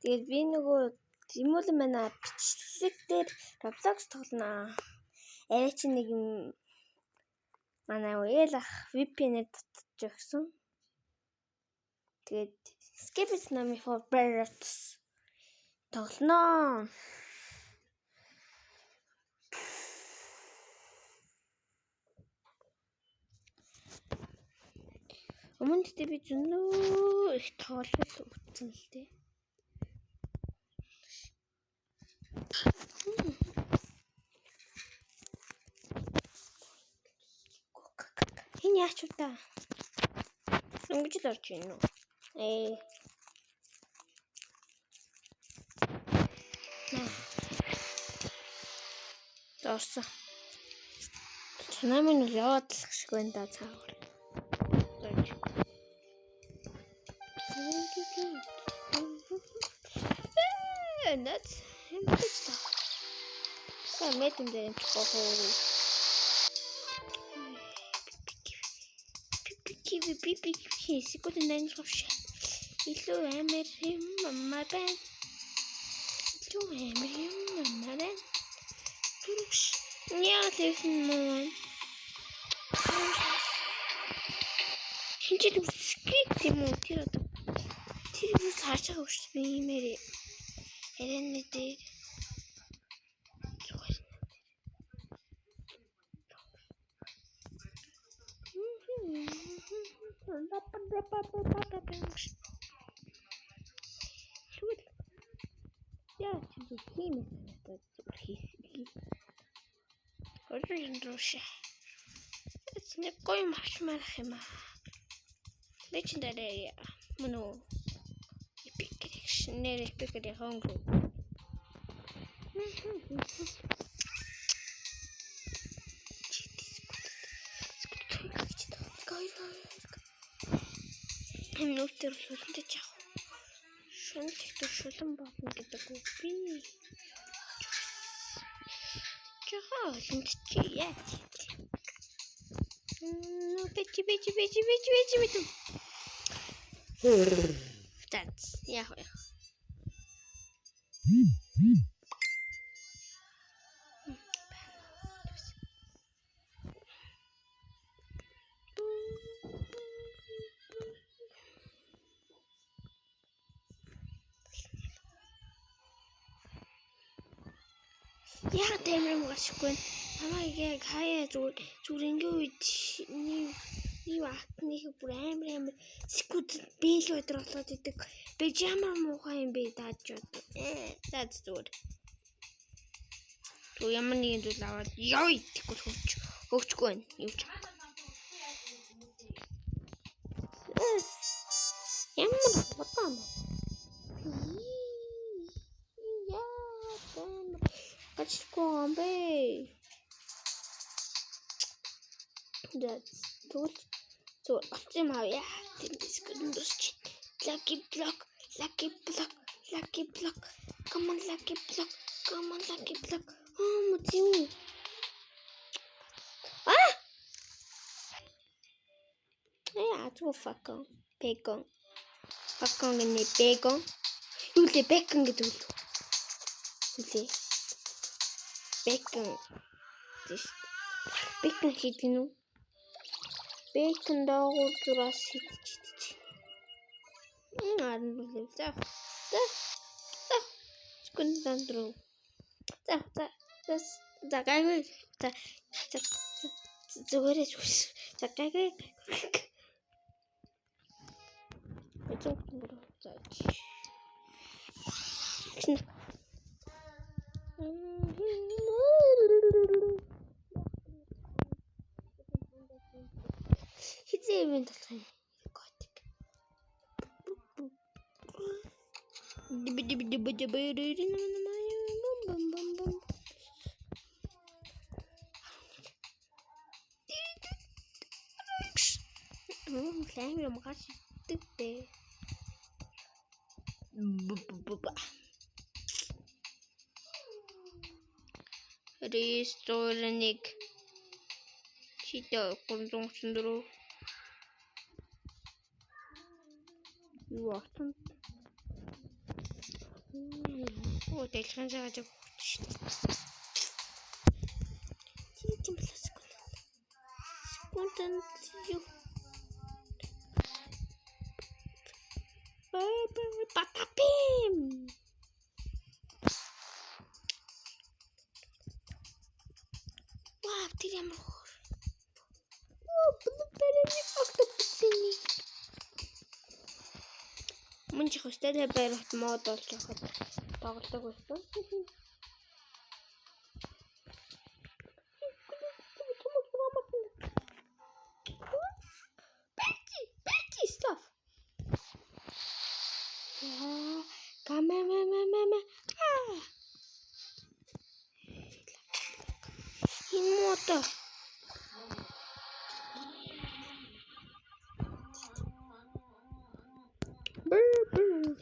Тэгээд би нөгөө Тимүүл манай бичлэг дээр Roblox тоглоно. Арай чи нэг юм манай эл ах VPN-ээр татчих өгсөн. Тэгээд Skip Nami for Birds тоглоно. Өмнө нь би зөндөө их тоглол өгсөн л дээ. Хин яач вэ та? Ингэж л орж ийн үү? Орсон. Цунамин нь яваад л шиг байна да цаагаар. That's him. Ska met him there in Chicago. Pipi. Sikut in den Schloss. Illu emir him mamma ben. Turuş. Niye atıyorsun mamma? Şimdi de skit mi tiradım. Tiri sarça hoştu meri. Eren ne değil. Ja, du Himmel, das ist Roша. Jetzt ne koim hashmarach юм. Legendary мөн үү? Epic нэр epic хонгоо. Минутер шулан чаах. Шун тэгтэр шулан болно гэдэг үг би. Чахаа лэнтчи яа. Бэчи. That's яах вэ? Яа тэмрэг машгүй. Намайг хаяа зүгээр ингээ үед нэг атныг бүр амар секунд бэл өдр болоод идэг. Би ямар муухай юм бэ тааж бод. Зад зүгээр. Ту ямар нэгэн зүйл аваад ёо итгэхгүй хөвчгүй байна. Юу ч. Ямар бодоо юм. Ачгүй юм бэ. That's cool. So, I'm going to Lucky block. Come on, Lucky block. Oh, what's you? Ah! Yeah, it's a fucking bacon. Fucking in the bacon. You the bacon get to you. Bacon. This bacon hitting. Bacon dog grass hit. I don't believe that. It's good and true. That's the guy with the way it was. The guy it's open. He's even the thing. Restoring Chito con un Юу охтон. Оо дэлхэн жааж өгч шүү. Тийм болоос. Секунд юу. Патапим. Вау, тэр ямар хөр. Оо, блэбэрний октопусны. Мөн ч хөстэй барихт мод болж байхад тоглодог байсан. Бэти, стоп. Яа, камамамамама. Мото.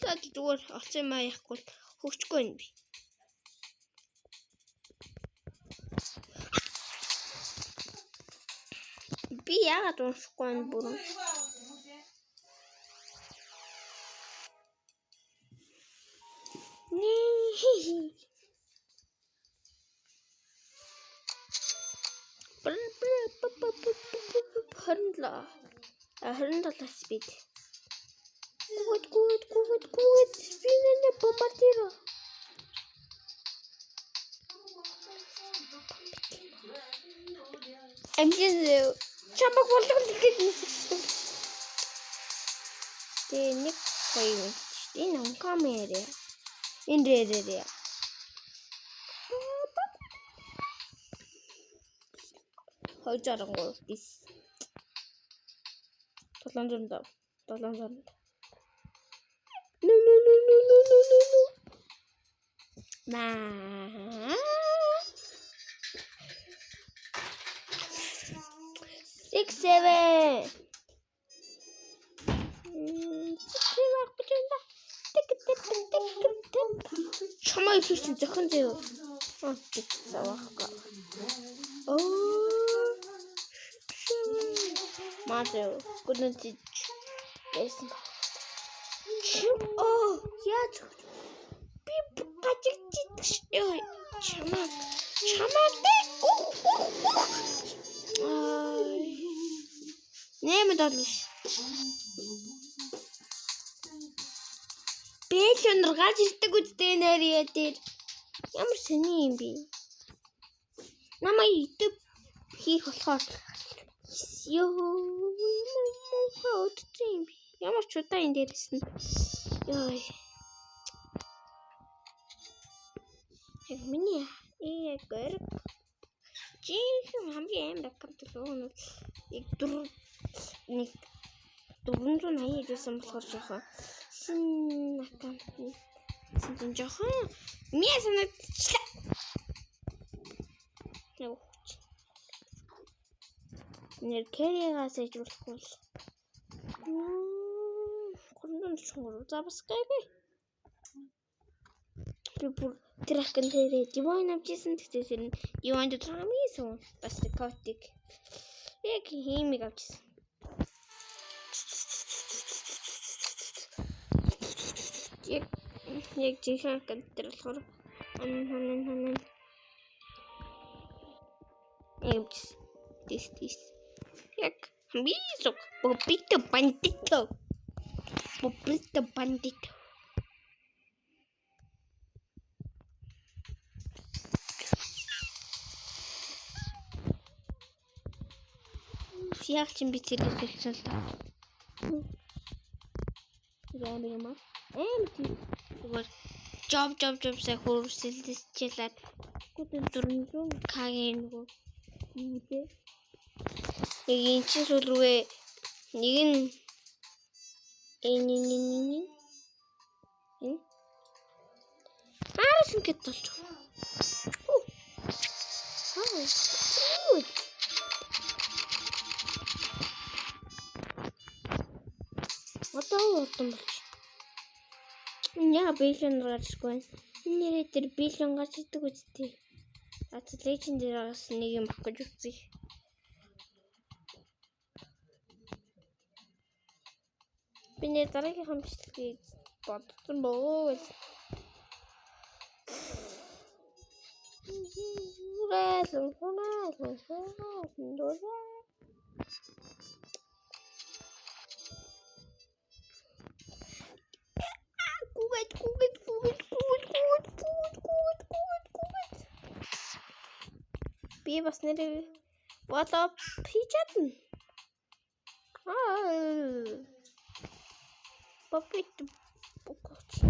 Сад зүгээр олцсон маа яахгүй хөгчгүй юм би. Би яагаад уншихгүй юм бүрэн. Харин спид. Good. Спинэне бомбардира. Амжин чамаг болгох гэж нэссэн. Тэнийг гоё. Энэ он камера. Эндэрээ. Хойжарангуй бис. 700. No. Ma. 6 7. Чамаа хийсэн зохион зөө. Мадэ гүнэт байсан. Яаж би бачигчиж чамаа нэмэд олж бэлэн гарч ирдэг үстэй нэрээ дээр ямар сони юм бэ? Намайг YouTube хийх болохоор ямар ч удаа энэ дээрээс нь яа. Яг миний гэр чин хамгийн амар аккаунт л яг 480 гэсэн болохоор жоохон шинэ аккаунт чинь жоохон миний санагдчихлаа. Нэр кэригаас ижүүлэхгүй л. Гурван чунгар забасгайгүй. Би бүр тэр аккаунт дээр дивайн авчихсан гэхдээ тэр дивайн дээр хамгийн сон бас котик. Яг хиймиг авчихсан. Яг жинхэнэ аккаунт дээр болохоор This. Яг мисок попито бандито. Яг чинь би тэр хэлсэн л та. Яамаа. Зүгээр job сая хөрсөлдөсчлээд гүтэн 400 кагийн нөгөө юу вэ? Нэг чинь сул рүүгээ нэг нь энэ аарс ингээд толж байгаа. Одоо урдан болж. Яа бэлэн гарчгүй. Нэрээ тэр бэлэн гарч идэг үстэй. Легендэраас нэг юм баг гэж үзье. Би нэр дараагийн бичлэгийг бодсон боо. Би бас нэр болоо хийж чадна. Попит бокочи.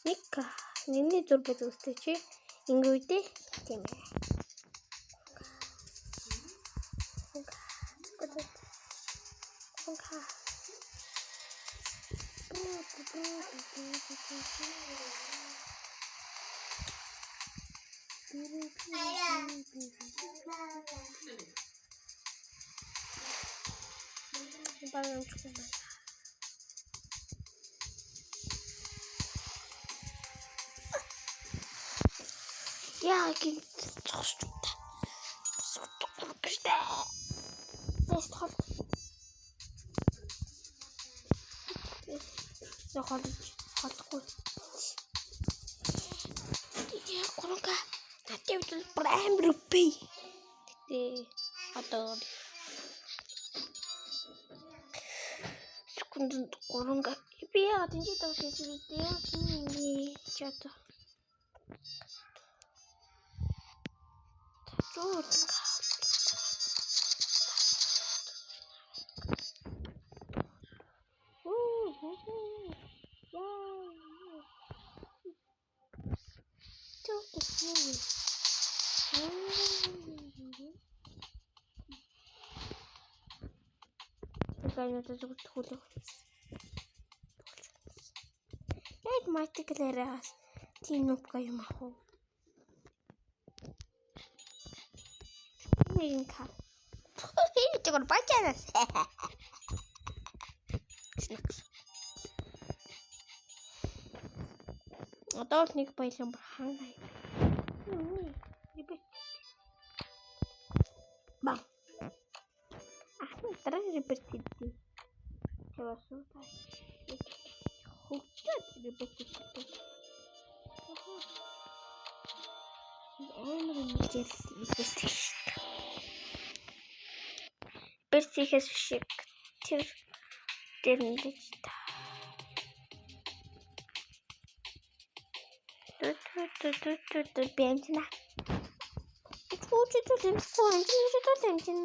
Ника, нэмний зурбад үзтээ чи ингэвдээ тийм ээ. Яа гин цогцтой. Тэст хол. Холгүй. Яа гуранга. Татвал прайм рупи. Тэ одоо секунд гуранга. Би яа тэнцээ тавьчихсан үү? Яа ингэ чата. Зур. Яг майтиклэрээс тийм нупка юм аа. Минка. Хин тэгвэл бачаас. Одоо нэг баялан хангай. Ба. Тарай репетити. Чавасуу таа. Хөгчөд репетити. Омрын репетити. Берсихээс шиг тэр дэрнэж та. Тут бензина. Чуть-чуть бензин.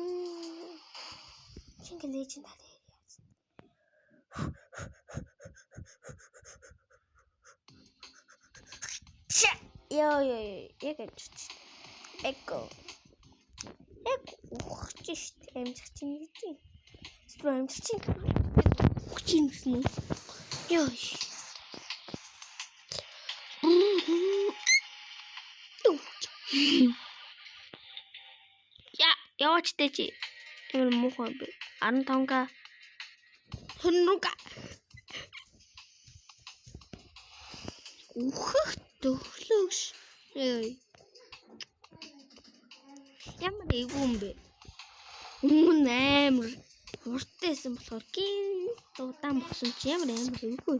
Чингэлэж надад. Яа, яг ч. Эко. Ухчих амжих чинь гэж. Стро амжих чинь. Ухчих гэсэн. Яа. Яваач дээ чи. Тэр муухай би 15к 20к. Ухах төглөөш. Ямар игүүм бэ? Өмнө амар уртайсан болохоор гин удаан болсон чи ямар игүү.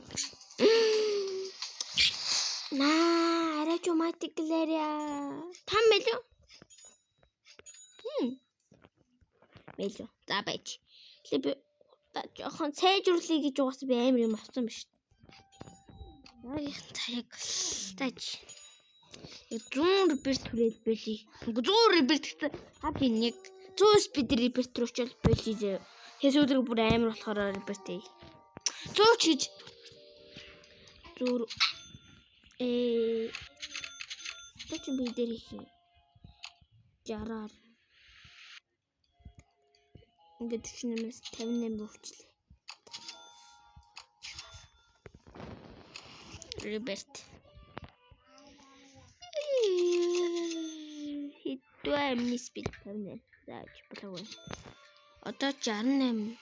Наа, арай ч майтиклэря. Там мэлүү? Мэлүү. За байж. Би жоохон сайжруулъя гэж угаасаа би амар юм авсан биш. Яг тааж. 100 реперт түрээд байли. 100 реперт гэдэг хап нэг 100 спид реперт рууч байли. Хэсүүдрэг бүр амар болохоор реперт. 100 чиж 100 Тэч би дээр их жараар ингээд 48-аас 58 болчихлоо. Реберт. Хитвэ мис бит тавна. Зааж болов. Одоо 68.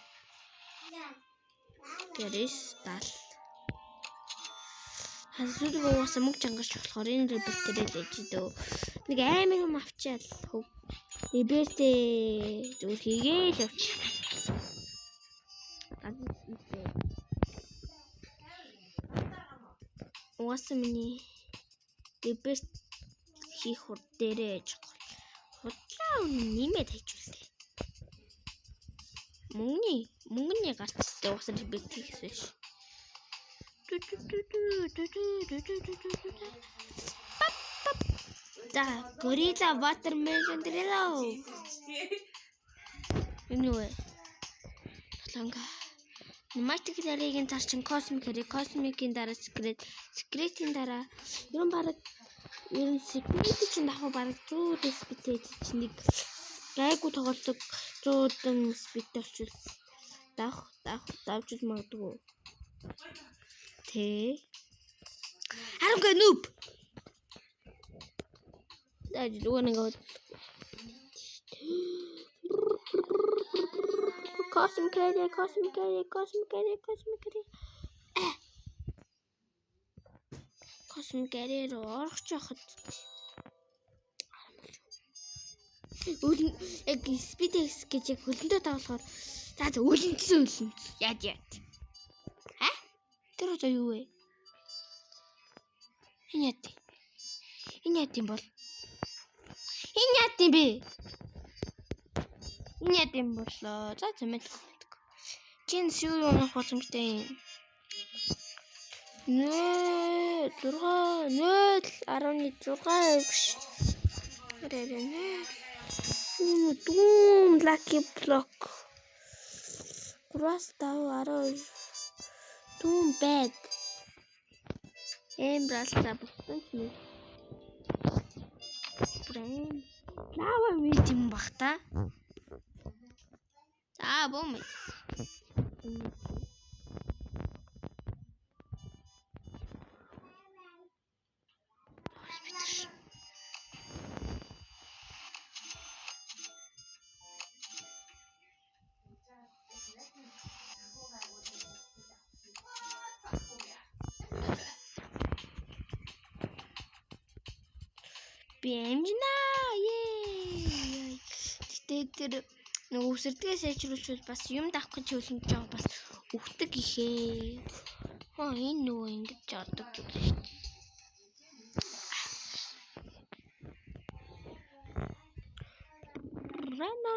Гэрээс 70. Хасууд уусаа мөнгө чангарч болохоор энэ реберт дээр л ээж дөө. Нэг аймаг юм авчаал. Ребертээ зүгээр хийгээл явчих. Уусаа миний реберт хийх хурд дээрээ ээж гол. Худлаа нэмээд хайжултээ. Мөнгөний гарцтай уусаа реберт хийхээс биш. За, горилла watermelon дэрэлөө. Энэ үү? Таланга. Magic Harry-гийн тарчин Cosmic-ийн дараа Secret-ийн дараа ерөн Secret чинь дахуу бараг 100 speed чинь нэг гайгүй тоглолтог 100 speed болчихвол давж магадгүй. Тэ. Харингаа noob. Даа зүгээр Cosmic Harry. Cosmic Harry руу орох жоход. Яг SpeedX гэж яг хөлөндөө тоглохоор за өлөнцсөн. Яаж. Тэр одоо юу вэ? Энэ яд юм бол. Энэ яд юм бэ? Энэ яд юм болоо. За зэмэл. Чин сүү унах боломжтой юм. 0.6 биш. Doom lucky block. Просто 12. Doom bad. Бралта болсон. Брэм. Лава мэд юм бах та. За бом. Бэмжнэ. Тэр нэг үсэрдгээ сайжруулчихвал бас юм давах гэж хөлөнд жоо бас өгдөг ихээ. Энэ нөгөө ингэж жаадаг юм шүү дээ.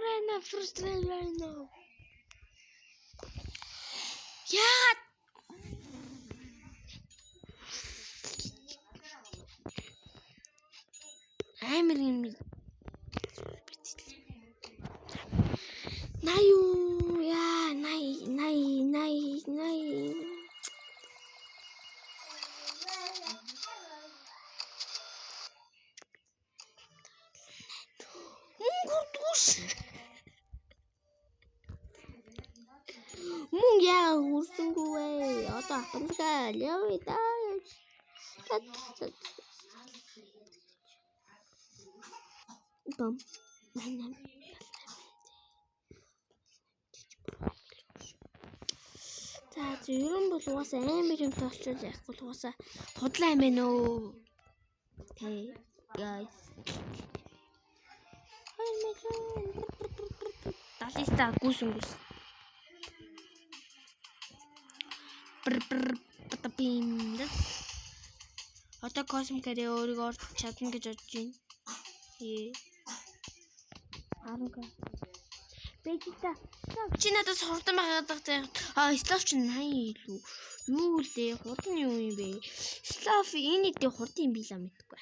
Рено фрустрейно. Яа. Амар юм. Най. Мөн яа хүрсэнгүй. Одоо апангаа явъя да. Бам. За ерөн бол угаасаа амар юм толчвол яахгүй л угаасаа худлаа юм байна өө. Hey guys. Далиста гүсэнгүс. Патапим. Одоо Cosmic Harry өөрийгөө орж чадна гэж бодож байна. Аруга. Бэжита. Чи надад хурдан байгаад байгаа. Слов чи 80 илүү. Юу лээ? Хурдан юу юм бэ? Слов энэ дэ хурдан юм билаа мэдгүй.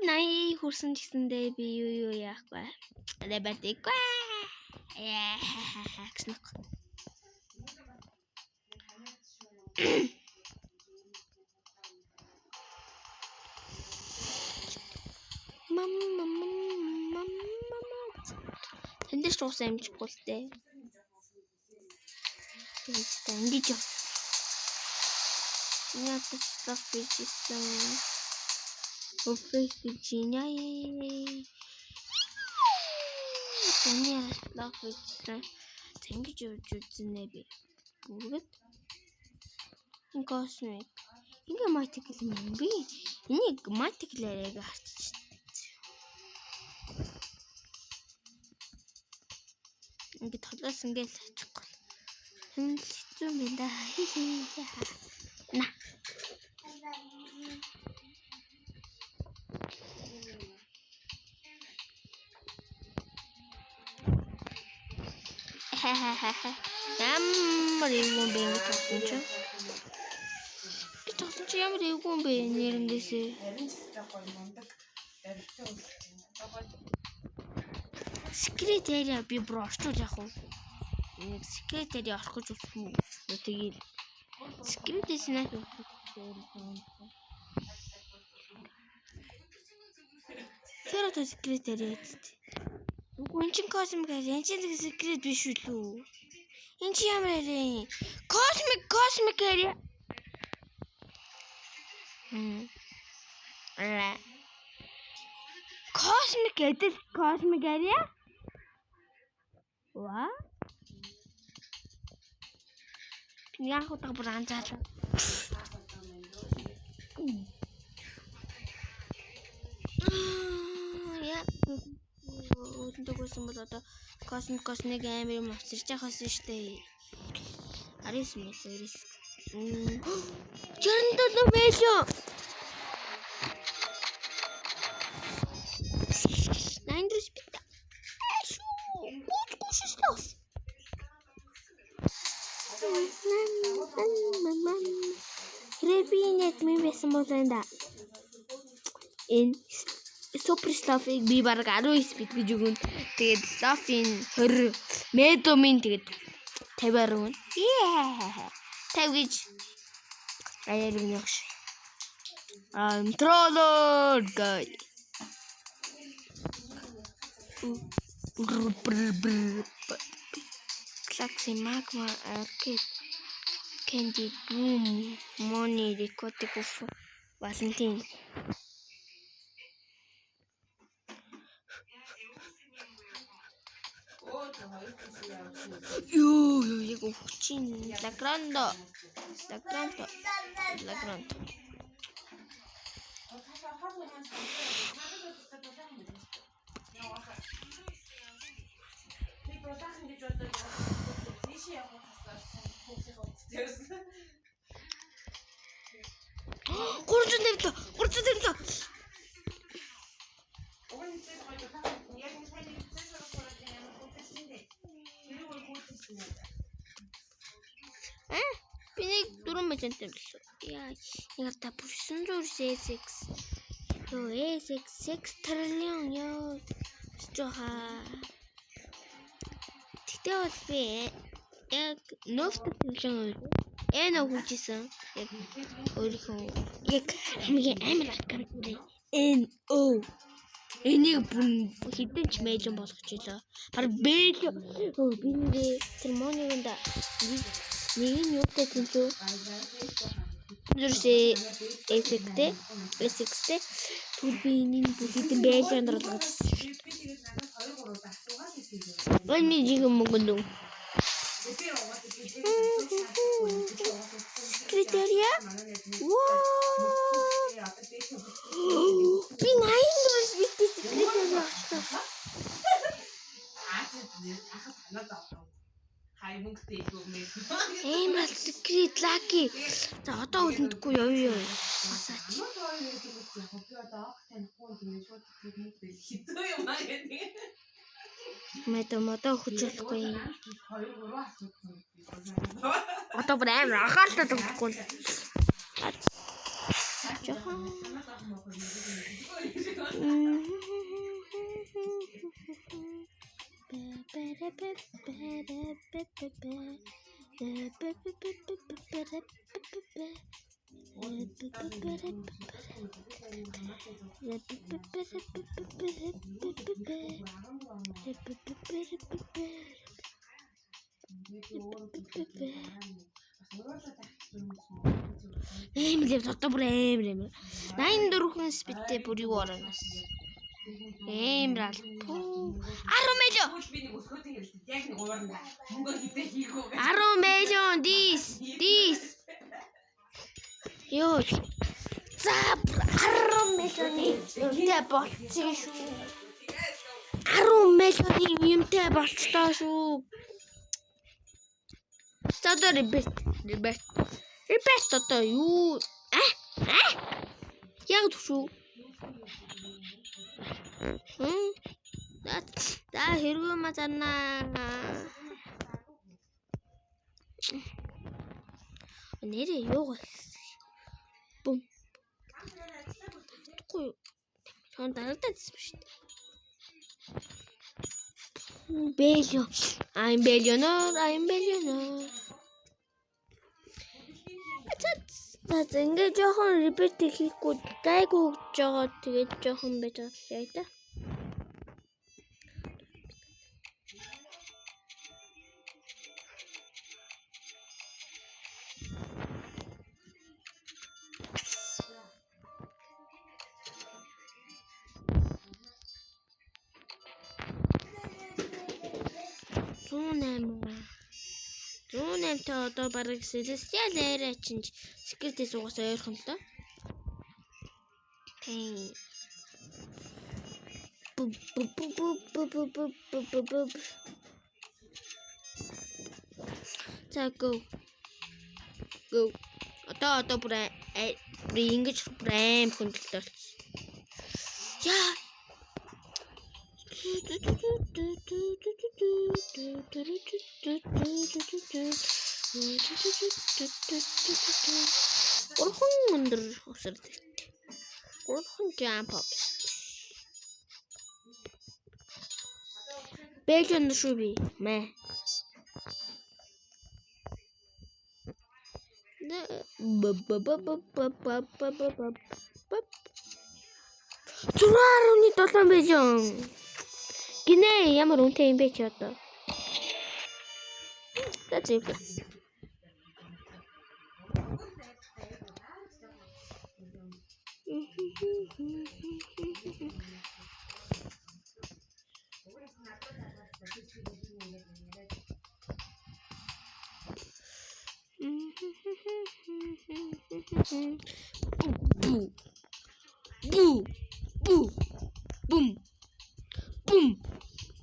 80 хүрсэн гэсэндээ би юу яахгүй. Лебэтикгүй. Гэсэн. Мама. Тэндээс уусаа амжихгүй л дээ. Ингэж яа. Япстаф бичсэн. Офис бичиняй. Таны лав хийсэн. Тэнгиж явж үзнэ би. Бүргэд. Космик. Ингээ матикл юм би. Энийг матиклээрээ гарчиж. Ингээ толоос ингээл ачихгүй. Хэцүү юм да. На. Ямар юм бэ гэсэн чинь. Би тосон чи ямар юм бэ нэрнгээсээ. Секретаря би брошчул яах вэ? Секретаря орох гэж үзсэн. Тэгээд секретээс наад тэр секретаря энэ чинь космик энэ чинь секрет биш үү? Энэ чи ямар ярэ? Космик ярэ. Космик ярэ. Ва? Яг удаа бүр анзаалаа. Яа. Өдөртөгөөсөн бол одоо космик амир юм авчирч яхаас штэ. Арис мэс. 47 байлоо. 9 спит. Гуч. Репинет ми байсан бол энэ супер стафыг би баг 10 спит гэж өгөн. Тэгээд стафын 20 медомин тэгээд 50 өгөн. 50 гэж аяар юм яаш. Controller guy. Galaxy Magma Arcade Candy Boom Money Recording of Valentine. Yo, cucina, la grande. Kurczę devta. Бинийг дөрөв мэжэнтэй билүү. Яа, яг та бүрсэн зүрсээ A6. Ёо, A6 6 trillion ёо. Жоха. Тэгтээ бол би яг нөфт төвлөн энэ хүчсэн. Яг өөрийнхөө яг хамгийн амар аккаунт NO. Энийг хідэн ч мэйжэн болгочихлоо. Хар бэл. Би нэг тэр монинд нэг нь юутай тэнцүү. Зүрсээ A6-тэй турбинийн бүхийдэн бэлэн дарлаад. Ой нэг юм гэнэ. Критерия? Би 9 бит критерия. Эмрал секрет лаки. За одоо үлдэхгүй явъя. Басаач. Модоо хүчэлэхгүй. Одоо бүр амар ахаалтаа дутхгүй. Эмлэв одоо бүр эмэр. 84 хүн спиттэй бүр юу оронос. Emerald. 10 million. 10 million. This. Ёо. За 10 million-ы юмтай болчихсон шүү. 10 million-ы юмтай болчлоо шүү. Одоо repeat одоо юу? Яг шүү. За хэрвээ мазанаа. Нэрээ юу вэ? Бум. Тэгэхгүй юу? Сон дарагдаад байсан шүү дээ. Бэлё. I'm billionaire. Наад ингээд жоохон repeat хийхгүй гайгүй гэж байгаа. Тэгээд жоохон байж байгаа яа та. Зүүнэмтэй одоо бараг Celestial Area чинь Secret-ээс угаасаа ойрхон л доо. За go. Одоо бүр ингэж прайм хүндлэлтэй болсон. Яа. Урхан өндөр усардаг. Урхан jump up. Бэлэн шүү би. Мэ. Зурааруны 7 бэлэн. Гинэ ямар үнэтэй юм бэ чи одоо? That's it.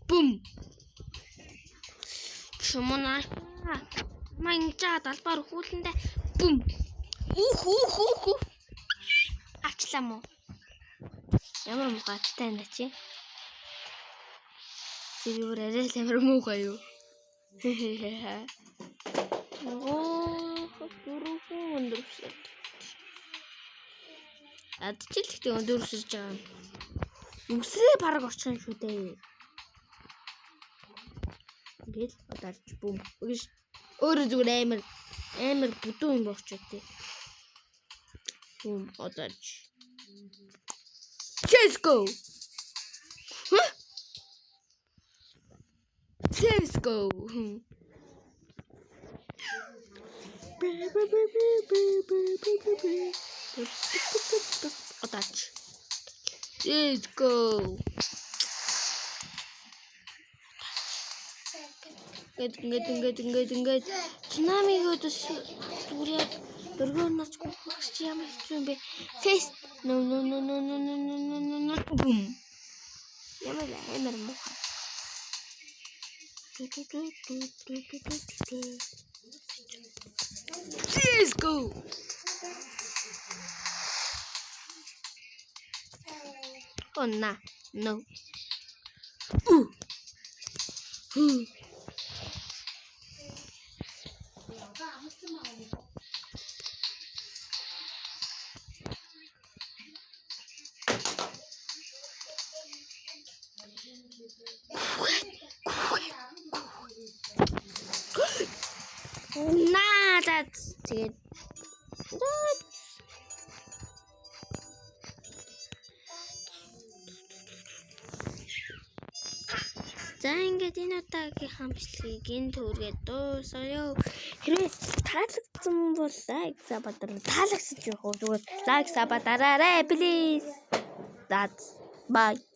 Boom. Чумна. Манчаа талбар хүүлэндээ бум. Ачлаа мó. Ямар муухайтай нэ чи. Сэрүүр арай л амар муухай юу. Дөрөв өндөрсөн. Адчихлэгтэй өндөрсөж байгаа. Үсрээ бараг очих юм шүү дээ. Гэл одоорч бум. Үгүй өөрөө зүгээр амар бүдүүн юм болчих тий. Бум одоорч. Let's go. Let's go. Одоорч. Let's go. Ингээд цунамиг өдөөс зүгээр дөргөөнөөч гүрхч ямар хэцүү юм бэ? Фест. No. Бум. Ямар амар муухай. Let's go. Oh no. Nah, that's it. За ингээд энэ удаагийн хамтлагийг энэ төргээд дуусгая. Хэрвээ таалагдсан бол лайк сабадараа таалагдсан ч яг зүгээр лайк сабадараарай please. That's bye.